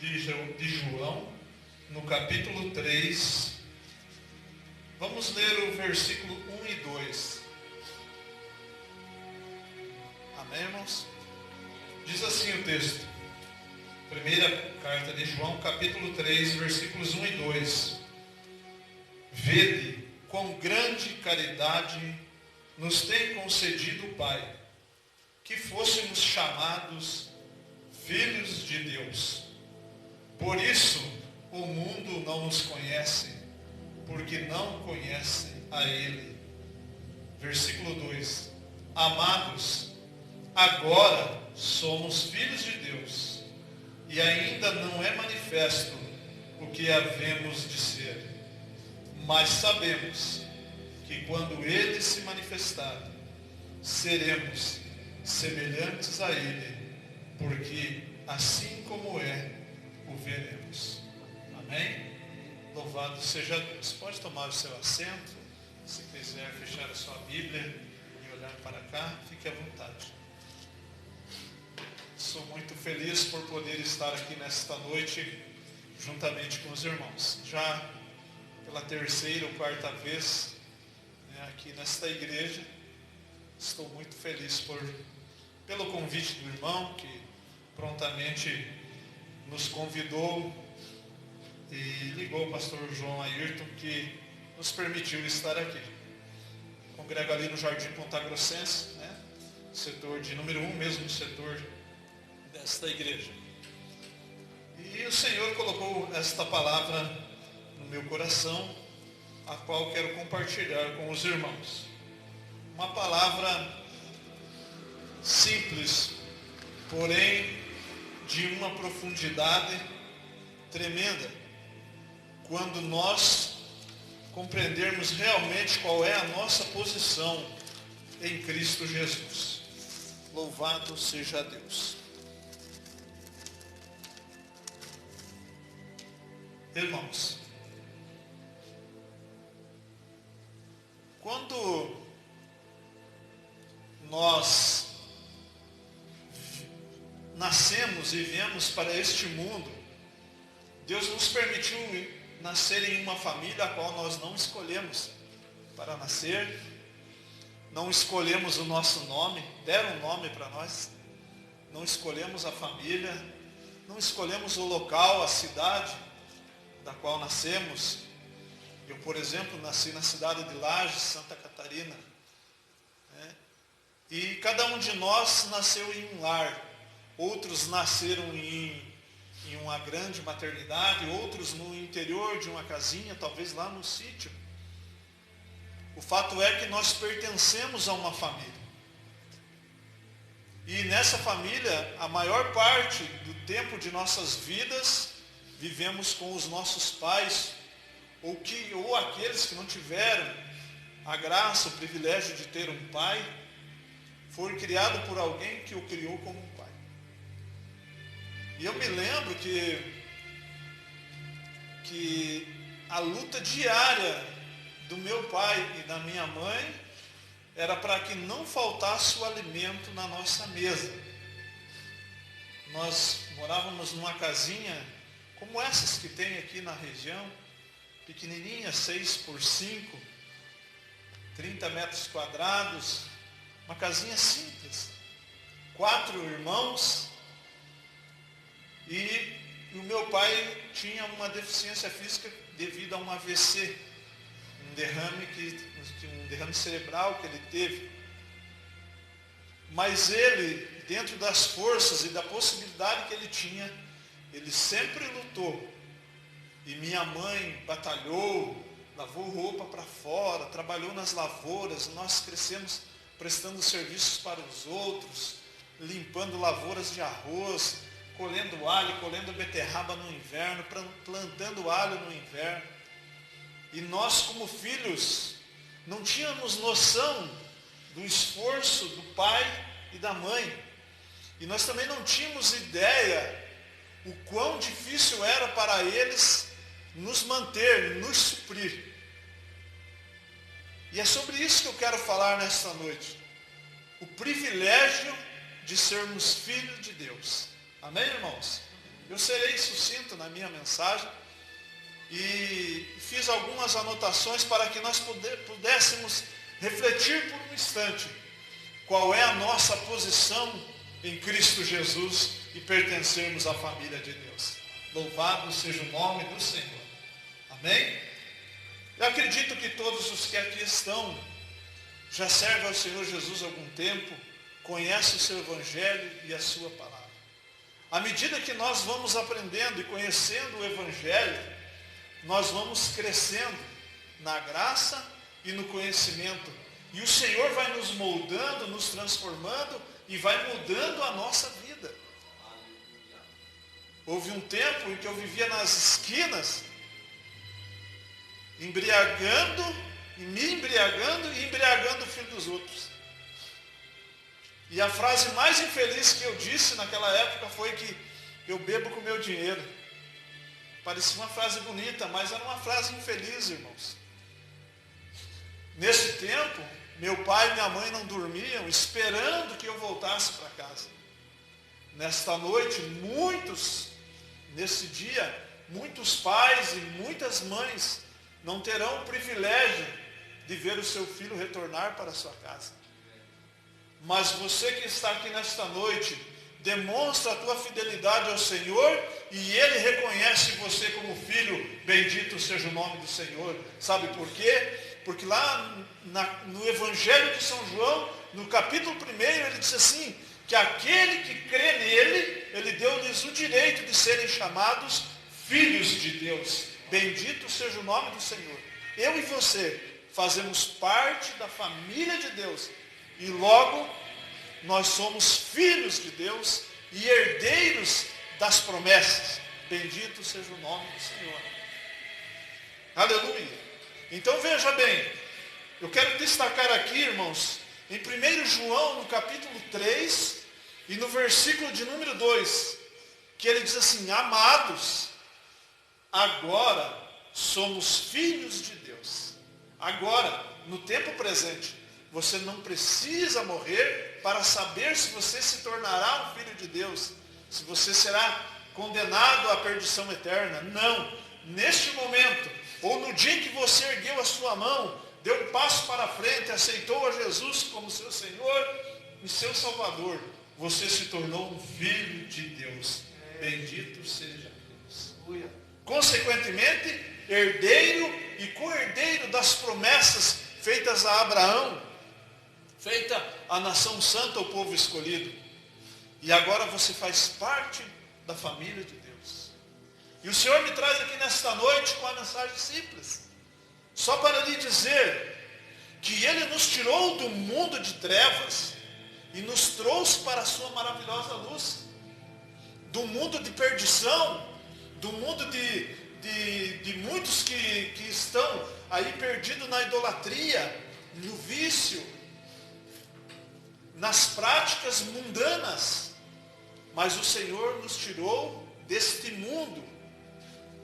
de João, no capítulo 3. Vamos ler o versículo 1 e 2. Amém, irmãos? Diz assim o texto. Primeira carta de João, capítulo 3, versículos 1 e 2. Vede quão grande caridade nos tem concedido o Pai, que fôssemos chamados filhos de Deus. Por isso o mundo não nos conhece, porque não conhece a Ele. Versículo 2. Amados, agora somos filhos de Deus, e ainda não é manifesto o que havemos de ser. Mas sabemos que quando Ele se manifestar, seremos semelhantes a Ele, porque assim como é, o veremos. Amém? Louvado seja Deus. Pode tomar o seu assento. Se quiser fechar a sua Bíblia e olhar para cá, fique à vontade. Sou muito feliz por poder estar aqui nesta noite, juntamente com os irmãos. Já pela terceira ou quarta vez, aqui nesta igreja. Estou muito feliz pelo convite do irmão, que prontamente nos convidou e ligou o pastor João Ayrton, que nos permitiu estar aqui. Congrego ali no Jardim Pontagrossense, setor de número 1, mesmo setor desta igreja. E o Senhor colocou esta palavra no meu coração, a qual quero compartilhar com os irmãos. Uma palavra simples, porém de uma profundidade tremenda, quando nós compreendermos realmente qual é a nossa posição em Cristo Jesus. Louvado seja Deus. Irmãos, quando nós nascemos e viemos para este mundo, Deus nos permitiu nascer em uma família a qual nós não escolhemos para nascer, não escolhemos o nosso nome, deram um nome para nós, não escolhemos a família, não escolhemos o local, a cidade da qual nascemos. Eu, por exemplo, nasci na cidade de Lages, Santa Catarina. E cada um de nós nasceu em um lar. Outros nasceram em uma grande maternidade, outros no interior de uma casinha, talvez lá no sítio. O fato é que nós pertencemos a uma família. E nessa família, a maior parte do tempo de nossas vidas, vivemos com os nossos pais, ou aqueles que não tiveram a graça, o privilégio de ter um pai, foi criado por alguém que o criou como um pai. E eu me lembro que a luta diária do meu pai e da minha mãe era para que não faltasse o alimento na nossa mesa. Nós morávamos numa casinha como essas que tem aqui na região, pequenininha, 6x5, 30 metros quadrados, uma casinha simples, 4 irmãos, e o meu pai tinha uma deficiência física devido a um AVC, um derrame cerebral que ele teve. Mas ele, dentro das forças e da possibilidade que ele tinha, ele sempre lutou. E minha mãe batalhou, lavou roupa para fora, trabalhou nas lavouras. Nós crescemos prestando serviços para os outros, limpando lavouras de arroz, colhendo alho, colhendo beterraba no inverno, plantando alho no inverno. E nós, como filhos, não tínhamos noção do esforço do pai e da mãe. E nós também não tínhamos ideia o quão difícil era para eles nos manter, nos suprir. E é sobre isso que eu quero falar nesta noite. O privilégio de sermos filhos de Deus. Amém, irmãos? Eu serei sucinto na minha mensagem e fiz algumas anotações para que nós pudéssemos refletir por um instante qual é a nossa posição em Cristo Jesus e pertencermos à família de Deus. Louvado seja o nome do Senhor. Amém? Eu acredito que todos os que aqui estão já servem ao Senhor Jesus há algum tempo, conhecem o seu Evangelho e a sua palavra. À medida que nós vamos aprendendo e conhecendo o Evangelho, nós vamos crescendo na graça e no conhecimento. E o Senhor vai nos moldando, nos transformando e vai mudando a nossa vida. Houve um tempo em que eu vivia nas esquinas, me embriagando e embriagando o filho dos outros. E a frase mais infeliz que eu disse naquela época foi que eu bebo com meu dinheiro. Parecia uma frase bonita, mas era uma frase infeliz, irmãos. Nesse tempo, meu pai e minha mãe não dormiam, esperando que eu voltasse para casa. Nesta noite, nesse dia, muitos pais e muitas mães não terão o privilégio de ver o seu filho retornar para a sua casa. Mas você que está aqui nesta noite, demonstra a tua fidelidade ao Senhor e Ele reconhece você como filho. Bendito seja o nome do Senhor. Sabe por quê? Porque lá no Evangelho de São João, no capítulo 1, ele diz assim, que aquele que crê nele, ele deu-lhes o direito de serem chamados filhos de Deus. Bendito seja o nome do Senhor. Eu e você fazemos parte da família de Deus e logo nós somos filhos de Deus e herdeiros das promessas. Bendito seja o nome do Senhor. Aleluia. Então veja bem, eu quero destacar aqui, irmãos, em 1 João, no capítulo 3, e no versículo de número 2, que ele diz assim, amados, agora somos filhos de Deus. Agora, no tempo presente, você não precisa morrer para saber se você se tornará um filho de Deus, se você será condenado à perdição eterna. Não, neste momento, ou no dia em que você ergueu a sua mão, deu um passo para frente, aceitou a Jesus como seu Senhor e seu Salvador, você se tornou um filho de Deus. Bendito seja Deus. Consequentemente, herdeiro e co-herdeiro das promessas feitas a Abraão, feita a nação santa, o povo escolhido. E agora você faz parte da família de Deus. E o Senhor me traz aqui nesta noite com uma mensagem simples, só para lhe dizer que Ele nos tirou do mundo de trevas e nos trouxe para a sua maravilhosa luz, do mundo de perdição, do mundo de muitos que estão aí perdidos na idolatria, no vício, nas práticas mundanas. Mas o Senhor nos tirou deste mundo.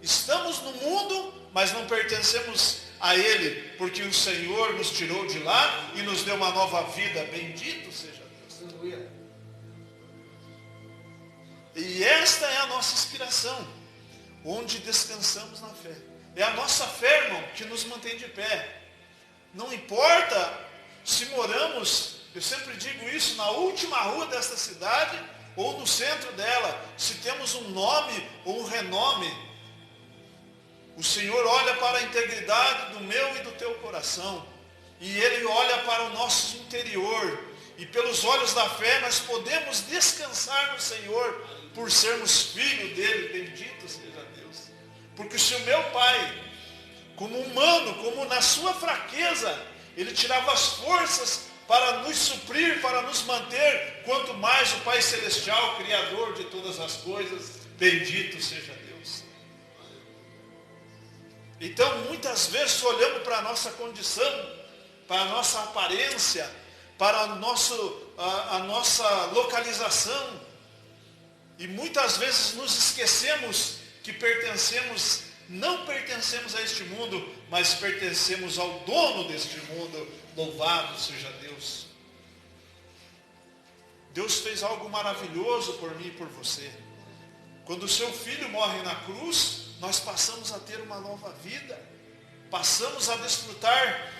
Estamos no mundo, mas não pertencemos a Ele, porque o Senhor nos tirou de lá e nos deu uma nova vida. Bendito seja Deus. Aleluia. E esta é a nossa inspiração, onde descansamos na fé. É a nossa fé, irmão, que nos mantém de pé. Não importa se moramos, eu sempre digo isso, na última rua desta cidade ou no centro dela, se temos um nome ou um renome. O Senhor olha para a integridade do meu e do teu coração. E Ele olha para o nosso interior. E pelos olhos da fé nós podemos descansar no Senhor por sermos filhos dEle. Bendito seja Deus. Porque se o meu Pai, como humano, como na sua fraqueza, Ele tirava as forças para nos suprir, para nos manter, quanto mais o Pai Celestial, Criador de todas as coisas, bendito seja Deus. Então, muitas vezes, olhamos para a nossa condição, para a nossa aparência, para a nossa localização, e muitas vezes nos esquecemos que não pertencemos a este mundo, mas pertencemos ao dono deste mundo. Louvado seja Deus. Deus fez algo maravilhoso por mim e por você. Quando o seu filho morre na cruz, nós passamos a ter uma nova vida. Passamos a desfrutar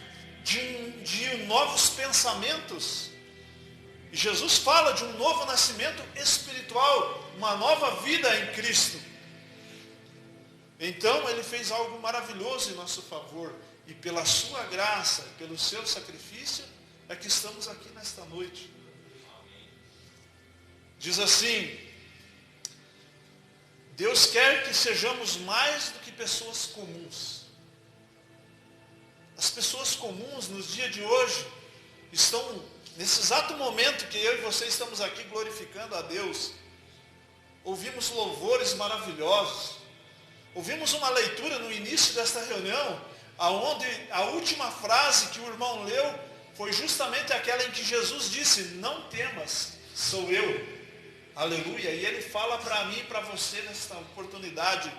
de novos pensamentos. E Jesus fala de um novo nascimento espiritual, uma nova vida em Cristo. Então ele fez algo maravilhoso em nosso favor. E pela sua graça, pelo seu sacrifício, é que estamos aqui nesta noite. Diz assim: Deus quer que sejamos mais do que pessoas comuns. As pessoas comuns nos dias de hoje estão, nesse exato momento que eu e você estamos aqui glorificando a Deus, ouvimos louvores maravilhosos, ouvimos uma leitura no início desta reunião, aonde a última frase que o irmão leu foi justamente aquela em que Jesus disse: não temas, sou eu. Aleluia. E ele fala para mim e para você nesta oportunidade: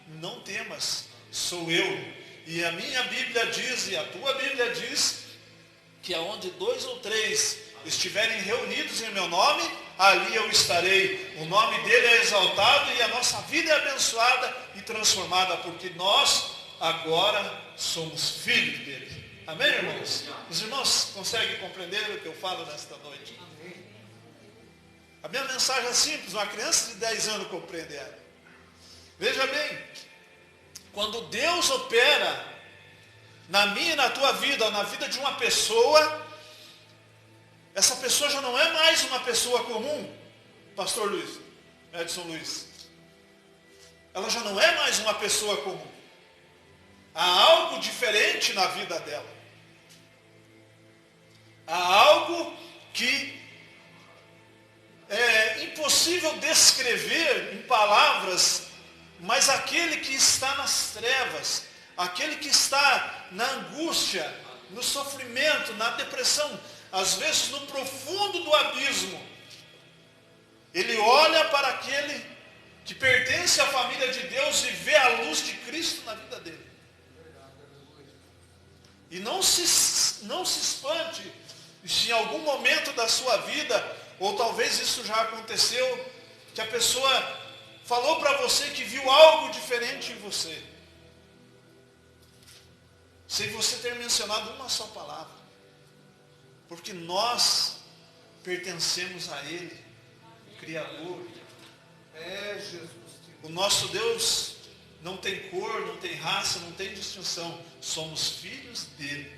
não temas, sou eu. E a minha Bíblia diz, e a tua Bíblia diz, que aonde 2 ou 3 estiverem reunidos em meu nome, ali eu estarei. O nome dele é exaltado e a nossa vida é abençoada e transformada, porque nós agora somos filhos dele. Amém, irmãos? Os irmãos conseguem compreender o que eu falo nesta noite? A minha mensagem é simples, uma criança de 10 anos compreende ela. Veja bem, quando Deus opera na minha e na tua vida, na vida de uma pessoa, essa pessoa já não é mais uma pessoa comum, Pastor Luiz, Edson Luiz. Ela já não é mais uma pessoa comum. Há algo diferente na vida dela. Há algo que é impossível descrever em palavras, mas aquele que está nas trevas, aquele que está na angústia, no sofrimento, na depressão, às vezes no profundo do abismo, ele olha para aquele que pertence à família de Deus e vê a luz de Cristo na vida dele. E não se espante se em algum momento da sua vida, ou talvez isso já aconteceu, que a pessoa falou para você que viu algo diferente em você, sem você ter mencionado uma só palavra. Porque nós pertencemos a Ele, o Criador. É Jesus. O nosso Deus não tem cor, não tem raça, não tem distinção. Somos filhos dele.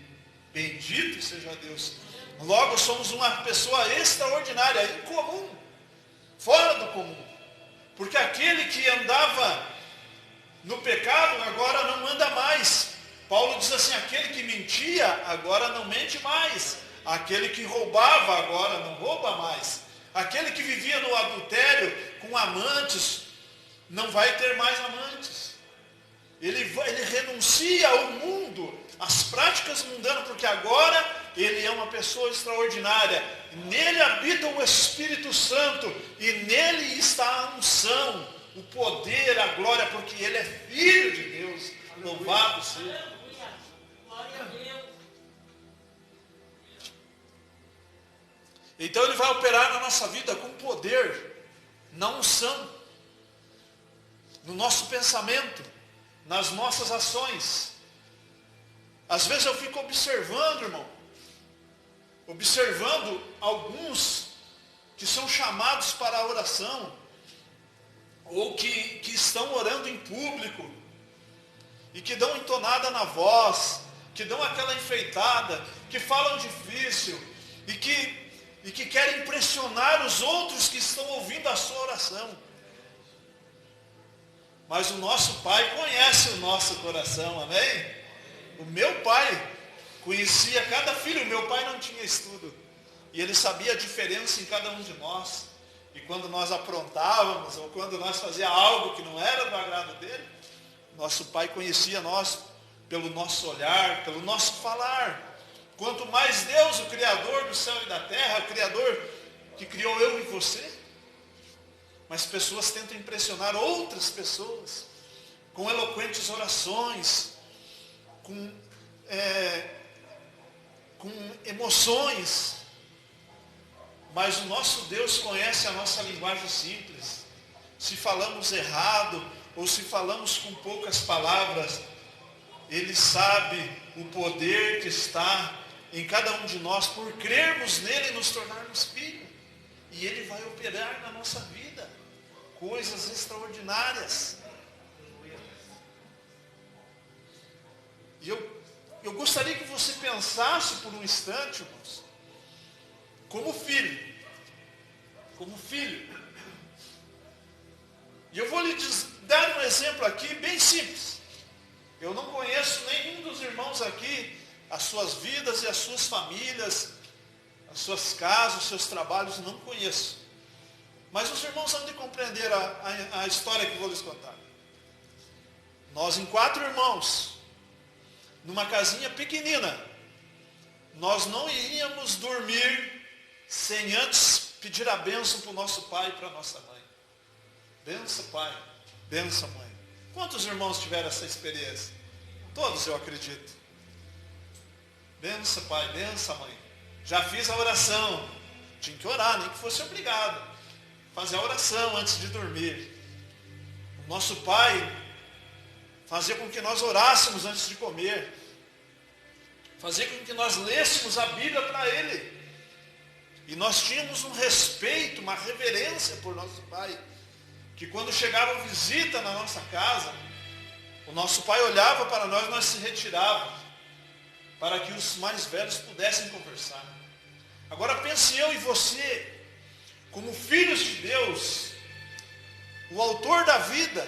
Bendito seja Deus. Logo somos uma pessoa extraordinária, incomum, fora do comum. Porque aquele que andava no pecado agora não anda mais. Paulo diz assim: aquele que mentia agora não mente mais. Aquele que roubava agora não rouba mais. Aquele que vivia no adultério com amantes não vai ter mais amantes. Ele renuncia ao mundo, às práticas mundanas, porque agora ele é uma pessoa extraordinária. Nele habita o Espírito Santo e nele está a unção, o poder, a glória, porque ele é filho de Deus. Louvado seja. Glória a Deus. Então ele vai operar na nossa vida com poder, na unção, no nosso pensamento, nas nossas ações. Às vezes eu fico observando, irmão, observando alguns que são chamados para a oração, ou que estão orando em público, e que dão entonada na voz, que dão aquela enfeitada, que falam difícil, e que querem impressionar os outros que estão ouvindo a sua oração. Mas o nosso Pai conhece o nosso coração, amém? O meu pai conhecia cada filho. O meu pai não tinha estudo, e ele sabia a diferença em cada um de nós. E quando nós aprontávamos, ou quando nós fazíamos algo que não era do agrado dele, nosso pai conhecia nós pelo nosso olhar, pelo nosso falar. Quanto mais Deus, o Criador do céu e da terra, o Criador que criou eu e você. Mas pessoas tentam impressionar outras pessoas com eloquentes orações, com emoções. Mas o nosso Deus conhece a nossa linguagem simples. se falamos errado, ou se falamos com poucas palavras, Ele sabe o poder que está em cada um de nós por crermos nele e nos tornarmos filhos. E Ele vai operar na nossa vida coisas extraordinárias. E eu gostaria que você pensasse por um instante, irmãos, como filho. Como filho. E eu vou lhe dar um exemplo aqui bem simples. Eu não conheço nenhum dos irmãos aqui, as suas vidas e as suas famílias, as suas casas, os seus trabalhos, não conheço. Mas os irmãos vão de compreender a história que vou lhes contar. Nós em 4 irmãos, numa casinha pequenina, nós não iríamos dormir sem antes pedir a bênção para o nosso pai e para a nossa mãe. Benção, pai. Benção, mãe. Quantos irmãos tiveram essa experiência? Todos, eu acredito. Benção, pai. Benção, mãe. Já fiz a oração. Tinha que orar, nem que fosse obrigado. Fazer a oração antes de dormir. O nosso pai fazia com que nós orássemos antes de comer. Fazia com que nós lêssemos a Bíblia para ele. E nós tínhamos um respeito, uma reverência por nosso pai. Que quando chegava visita na nossa casa, o nosso pai olhava para nós se retirávamos, para que os mais velhos pudessem conversar. Agora pense eu e você, como filhos de Deus, o autor da vida,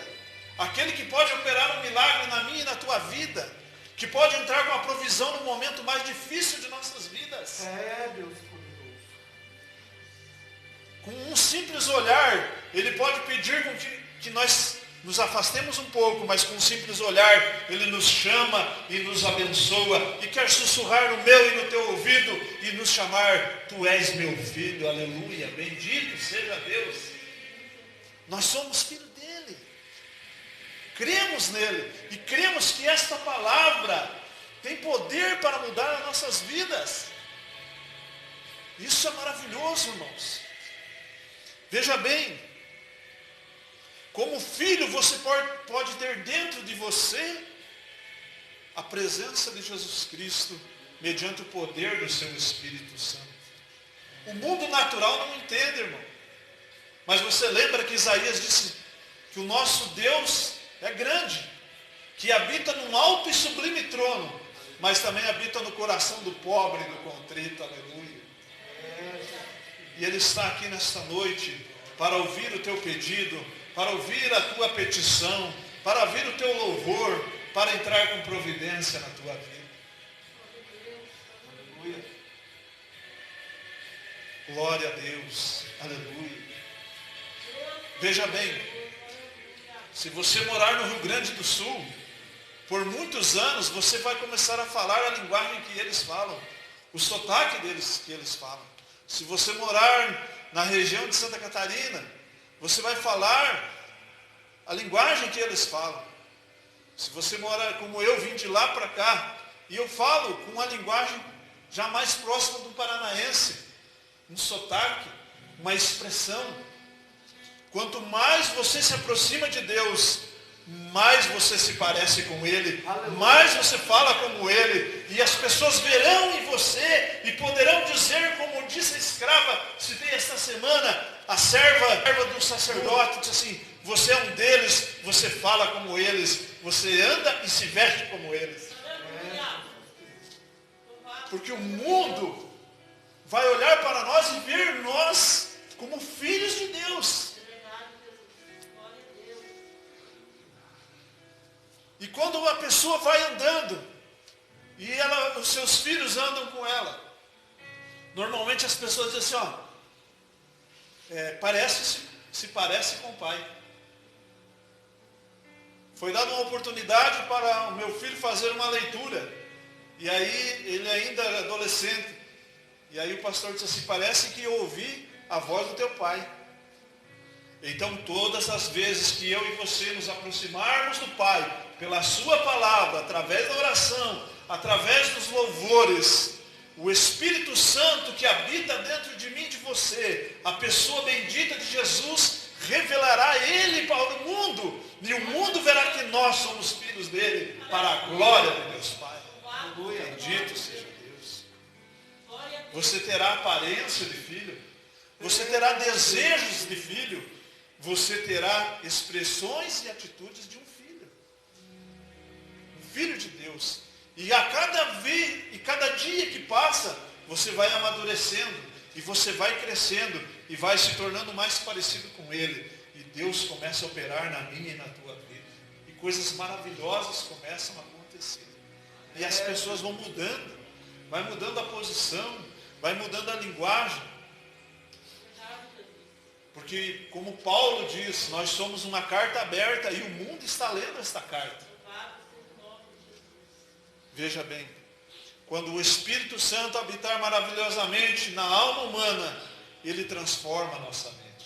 aquele que pode operar um milagre na minha e na tua vida, que pode entrar com a provisão no momento mais difícil de nossas vidas. Deus. Com um simples olhar, Ele pode pedir com que nós nos afastemos um pouco, mas com um simples olhar, Ele nos chama e nos abençoa, e quer sussurrar no meu e no teu ouvido, e nos chamar, tu és meu filho, aleluia, bendito seja Deus. Nós somos filhos dEle, cremos nele, e cremos que esta palavra tem poder para mudar as nossas vidas. Isso é maravilhoso, irmãos. Veja bem, como filho você pode ter dentro de você a presença de Jesus Cristo mediante o poder do seu Espírito Santo. O mundo natural não entende, irmão. Mas você lembra que Isaías disse que o nosso Deus é grande, que habita num alto e sublime trono, mas também habita no coração do pobre e do contrito, aleluia. E Ele está aqui nesta noite para ouvir o teu pedido, para ouvir a tua petição, para ouvir o teu louvor, para entrar com providência na tua vida. Aleluia. Glória a Deus. Aleluia. Veja bem, se você morar no Rio Grande do Sul, por muitos anos você vai começar a falar a linguagem que eles falam, o sotaque deles que eles falam. Se você morar na região de Santa Catarina, você vai falar a linguagem que eles falam. Se você mora, como eu, vim de lá para cá, e eu falo com uma linguagem já mais próxima do paranaense, um sotaque, uma expressão. Quanto mais você se aproxima de Deus, mais você se parece com Ele, mais você fala como Ele, e as pessoas verão em você e poderão dizer, como disse a escrava, citei esta semana, a serva do sacerdote, disse assim, você é um deles, você fala como eles, você anda e se veste como eles. Porque o mundo vai olhar para nós e ver nós como filhos de Deus. E quando uma pessoa vai andando, e os seus filhos andam com ela, normalmente as pessoas dizem assim, se parece com o pai. Foi dada uma oportunidade para o meu filho fazer uma leitura, e aí ele ainda era adolescente, e aí o pastor disse assim, parece que eu ouvi a voz do teu pai. Então todas as vezes que eu e você nos aproximarmos do Pai, pela sua palavra, através da oração, através dos louvores, o Espírito Santo que habita dentro de mim e de você, a pessoa bendita de Jesus, revelará Ele para o mundo, e o mundo verá que nós somos filhos dele, para a glória de Deus Pai. Bendito seja Deus. Você terá aparência de filho, você terá desejos de filho, você terá expressões e atitudes de um filho. Um filho de Deus. E a cada dia que passa, você vai amadurecendo, e você vai crescendo, e vai se tornando mais parecido com Ele. E Deus começa a operar na minha e na tua vida. E coisas maravilhosas começam a acontecer. E as pessoas vão mudando. Vai mudando a posição, vai mudando a linguagem. Porque, como Paulo diz, nós somos uma carta aberta e o mundo está lendo esta carta. Veja bem, quando o Espírito Santo habitar maravilhosamente na alma humana, ele transforma a nossa mente.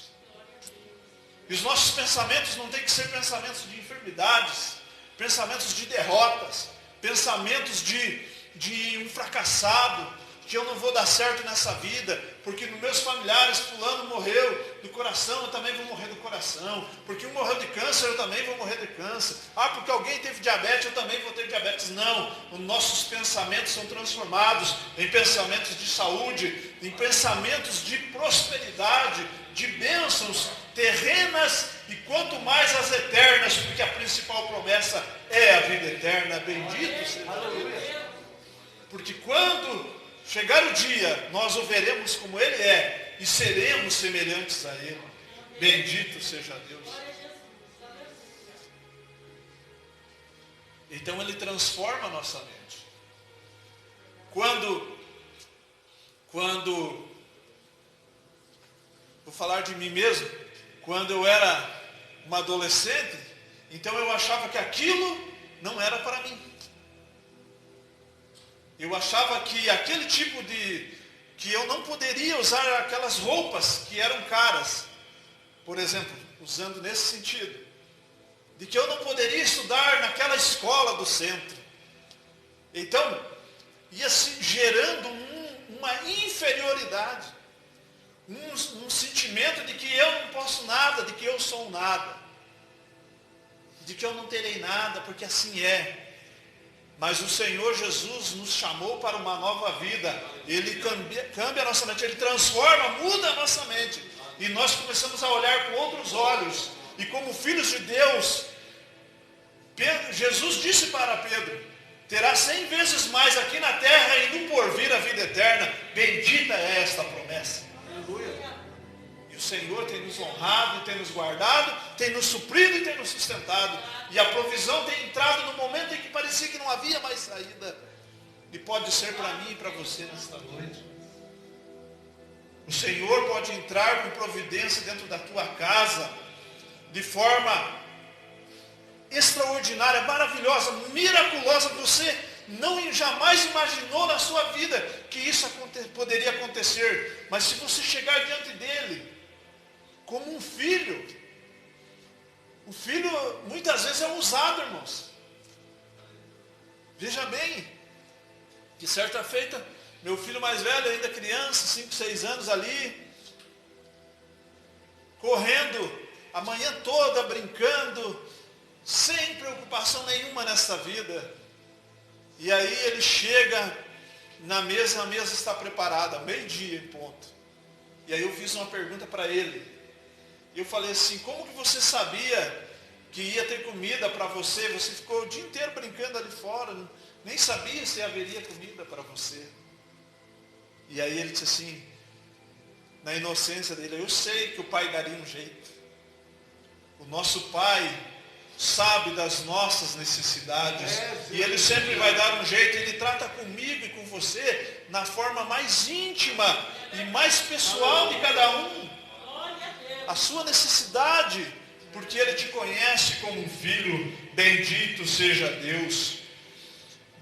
E os nossos pensamentos não têm que ser pensamentos de enfermidades, pensamentos de derrotas, pensamentos de um fracassado, que eu não vou dar certo nessa vida, porque nos meus familiares fulano morreu do coração, eu também vou morrer do coração, porque um morreu de câncer, eu também vou morrer de câncer, porque alguém teve diabetes, eu também vou ter diabetes. Não, os nossos pensamentos são transformados em pensamentos de saúde, em pensamentos de prosperidade, de bênçãos terrenas, e quanto mais as eternas, porque a principal promessa é a vida eterna. Bendito seja Deus. Porque quando chegar o dia, nós o veremos como Ele é, e seremos semelhantes a Ele. Bendito seja Deus. Então Ele transforma a nossa mente. Quando vou falar de mim mesmo, quando eu era uma adolescente, então eu achava que aquilo não era para mim. Eu achava que aquele tipo que eu não poderia usar aquelas roupas que eram caras. Por exemplo, usando nesse sentido. De que eu não poderia estudar naquela escola do centro. Então, ia se gerando uma inferioridade. Um sentimento de que eu não posso nada, de que eu sou um nada. De que eu não terei nada, porque assim é. Mas o Senhor Jesus nos chamou para uma nova vida. Ele cambia a nossa mente, Ele transforma, muda a nossa mente. E nós começamos a olhar com outros olhos. E como filhos de Deus, Jesus disse para Pedro, terá 100 vezes mais aqui na terra e no porvir a vida eterna. Bendita é esta promessa. Aleluia. E o Senhor tem nos honrado, tem nos guardado, tem nos suprido e tem nos sustentado. E a provisão tem entrado no momento em que parecia que não havia mais saída. E pode ser para mim e para você nesta noite. O Senhor pode entrar com providência dentro da tua casa, de forma extraordinária, maravilhosa, miraculosa. Você não jamais imaginou na sua vida que isso poderia acontecer. Mas se você chegar diante dele, como um filho, o filho muitas vezes é usado, irmãos. Veja bem, que certa feita, meu filho mais velho, ainda criança, 5, 6 anos ali, correndo a manhã toda, brincando, sem preocupação nenhuma nessa vida. E aí ele chega na mesa, a mesa está preparada, meio-dia em ponto. E aí eu fiz uma pergunta para ele. E eu falei assim, como que você sabia que ia ter comida para você? Você ficou o dia inteiro brincando ali fora, nem sabia se haveria comida para você. E aí ele disse assim, na inocência dele, eu sei que o pai daria um jeito. O nosso pai sabe das nossas necessidades, e ele sempre vai dar um jeito. Ele trata comigo e com você na forma mais íntima e mais pessoal de cada um. A sua necessidade, porque Ele te conhece como um filho. Bendito seja Deus.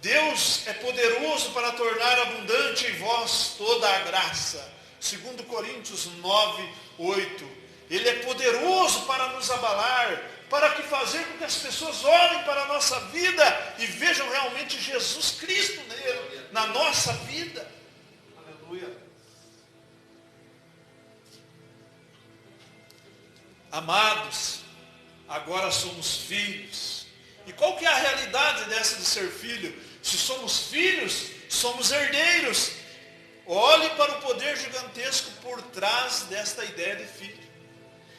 Deus é poderoso para tornar abundante em vós toda a graça. 2 Coríntios 9, 8. Ele é poderoso para nos abalar, para que fazer com que as pessoas olhem para a nossa vida e vejam realmente Jesus Cristo nele, na nossa vida. Aleluia. Amados, agora somos filhos. E qual que é a realidade dessa de ser filho? Se somos filhos, somos herdeiros. Olhe para o poder gigantesco por trás desta ideia de filho.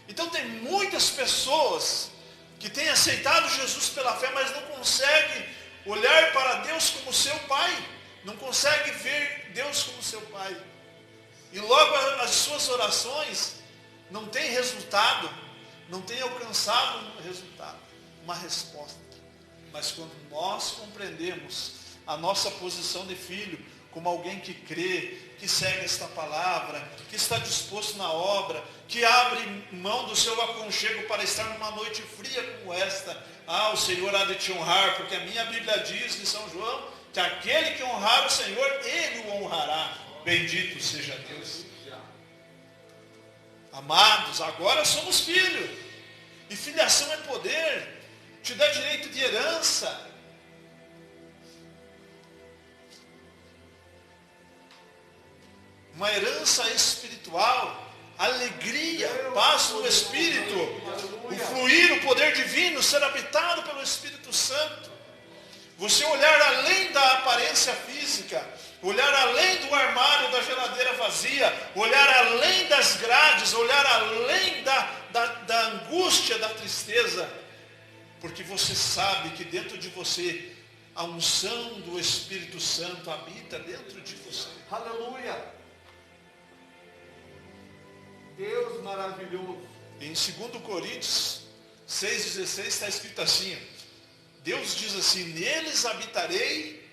Então tem muitas pessoas que têm aceitado Jesus pela fé, mas não conseguem olhar para Deus como seu Pai. Não conseguem ver Deus como seu Pai. E logo as suas orações não têm resultado, não têm alcançado um resultado, uma resposta. Mas quando nós compreendemos a nossa posição de filho, como alguém que crê, que segue esta palavra, que está disposto na obra, que abre mão do seu aconchego para estar numa noite fria como esta, o Senhor há de te honrar, porque a minha Bíblia diz em São João, que aquele que honrar o Senhor, Ele o honrará. Bendito seja Deus. Amados, agora somos filhos. E filiação é poder, te dá direito de herança. Uma herança espiritual, alegria, paz no Espírito, o fluir, o poder divino, ser habitado pelo Espírito Santo. Você olhar além da aparência física, olhar além do armário da geladeira vazia, olhar além das grades, olhar além da angústia, da tristeza, porque você sabe que dentro de você a unção do Espírito Santo habita dentro de você. Aleluia! Deus maravilhoso. Em 2 Coríntios 6,16 está escrito assim, Deus diz assim, neles habitarei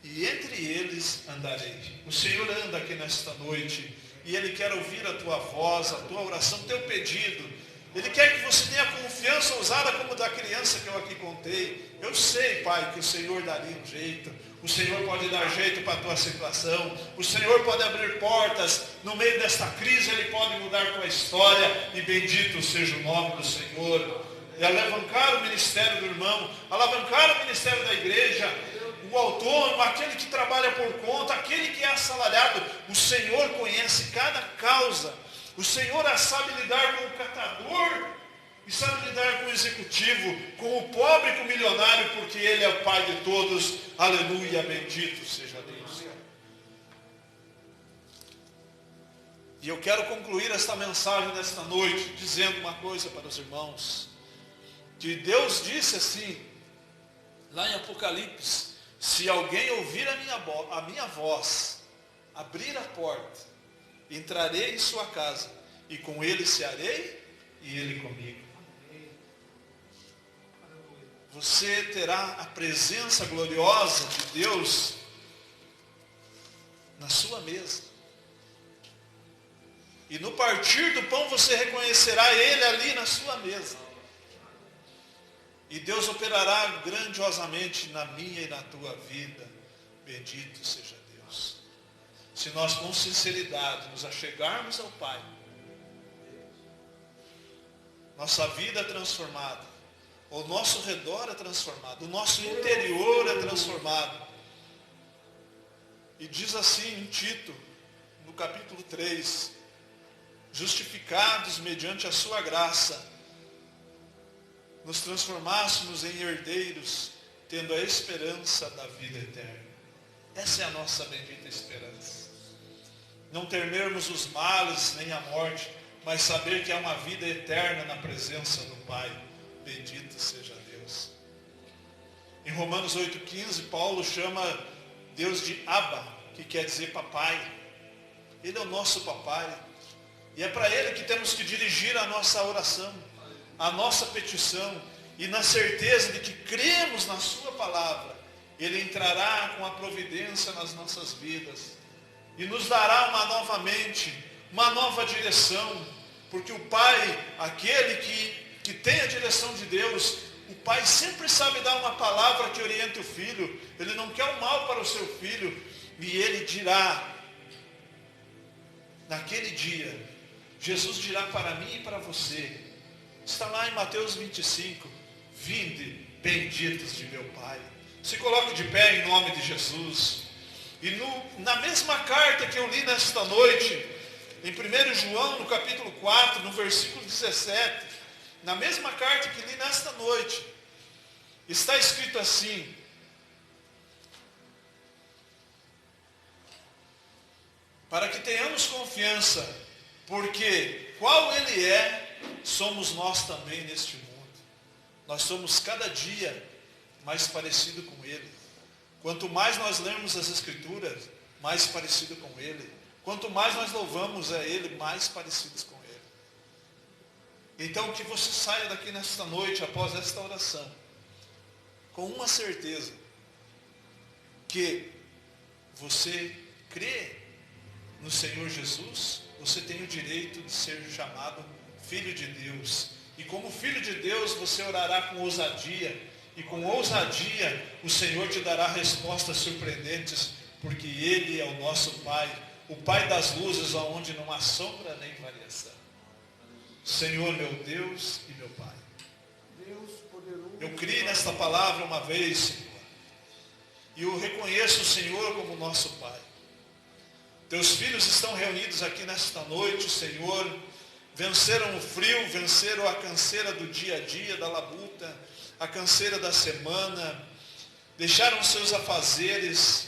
e entre eles andarei. O Senhor anda aqui nesta noite e Ele quer ouvir a tua voz, a tua oração, o teu pedido. Ele quer que você tenha confiança ousada como da criança que eu aqui contei. Eu sei, Pai, que o Senhor daria um jeito. O Senhor pode dar jeito para a tua situação. O Senhor pode abrir portas. No meio desta crise, Ele pode mudar a tua história. E bendito seja o nome do Senhor. E alavancar o ministério do irmão, alavancar o ministério da igreja, o autônomo, aquele que trabalha por conta, aquele que é assalariado. O Senhor conhece cada causa. O Senhor sabe lidar com o catador e sabe lidar com o executivo, com o pobre e com o milionário, porque Ele é o Pai de todos. Aleluia, bendito seja Deus. E eu quero concluir esta mensagem nesta noite, dizendo uma coisa para os irmãos. Que Deus disse assim, lá em Apocalipse, se alguém ouvir a minha voz, abrir a porta, entrarei em sua casa, e com ele cearei, e ele comigo. Você terá a presença gloriosa de Deus na sua mesa. E no partir do pão você reconhecerá Ele ali na sua mesa. E Deus operará grandiosamente na minha e na tua vida. Bendito seja Deus. Se nós com sinceridade nos achegarmos ao Pai, nossa vida é transformada, o nosso redor é transformado, o nosso interior é transformado. E diz assim em Tito, no capítulo 3, justificados mediante a sua graça, nos transformássemos em herdeiros, tendo a esperança da vida eterna. Essa é a nossa bendita esperança. Não temermos os males nem a morte, mas saber que há uma vida eterna na presença do Pai. Bendito seja Deus. Em Romanos 8,15, Paulo chama Deus de Abba, que quer dizer papai. Ele é o nosso papai. E é para Ele que temos que dirigir a nossa oração, a nossa petição, e na certeza de que cremos na sua palavra, Ele entrará com a providência nas nossas vidas, e nos dará uma nova mente, uma nova direção, porque o Pai, aquele que tem a direção de Deus, o Pai sempre sabe dar uma palavra que oriente o filho. Ele não quer o mal para o seu filho, e Ele dirá, naquele dia, Jesus dirá para mim e para você, está lá em Mateus 25, vinde, benditos de meu Pai. Se coloque de pé em nome de Jesus. E na mesma carta que eu li nesta noite, Em 1 João, no capítulo 4, no versículo 17, na mesma carta que li nesta noite, está escrito assim: para que tenhamos confiança, porque qual Ele é, somos nós também neste mundo. Nós somos cada dia mais parecido com Ele. Quanto mais nós lermos as Escrituras, mais parecido com Ele. Quanto mais nós louvamos a Ele, mais parecidos com Ele. Então, que você saia daqui nesta noite, após esta oração, com uma certeza, que você crê no Senhor Jesus, você tem o direito de ser chamado filho de Deus. E como filho de Deus, você orará com ousadia. E com ousadia, o Senhor te dará respostas surpreendentes, porque Ele é o nosso Pai, o Pai das luzes, aonde não há sombra nem variação. Senhor, meu Deus e meu Pai, eu criei nesta palavra uma vez, Senhor, e eu reconheço o Senhor como nosso Pai. Teus filhos estão reunidos aqui nesta noite, Senhor, venceram o frio, venceram a canseira do dia a dia, da labuta, a canseira da semana, deixaram os seus afazeres,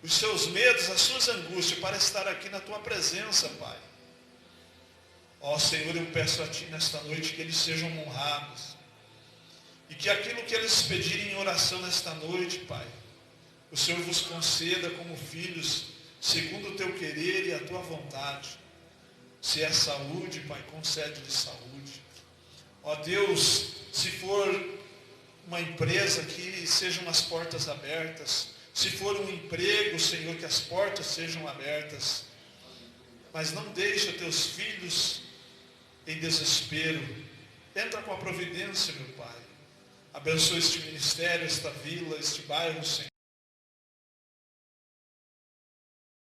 os seus medos, as suas angústias, para estar aqui na Tua presença, Pai. Ó Senhor, eu peço a Ti nesta noite que eles sejam honrados, e que aquilo que eles pedirem em oração nesta noite, Pai, o Senhor vos conceda como filhos, segundo o Teu querer e a Tua vontade. Se é saúde, Pai, concede-lhe saúde. Ó Deus, se for uma empresa, que sejam as portas abertas. Se for um emprego, Senhor, que as portas sejam abertas. Mas não deixa Teus filhos em desespero. Entra com a providência, meu Pai. Abençoa este ministério, esta vila, este bairro, Senhor.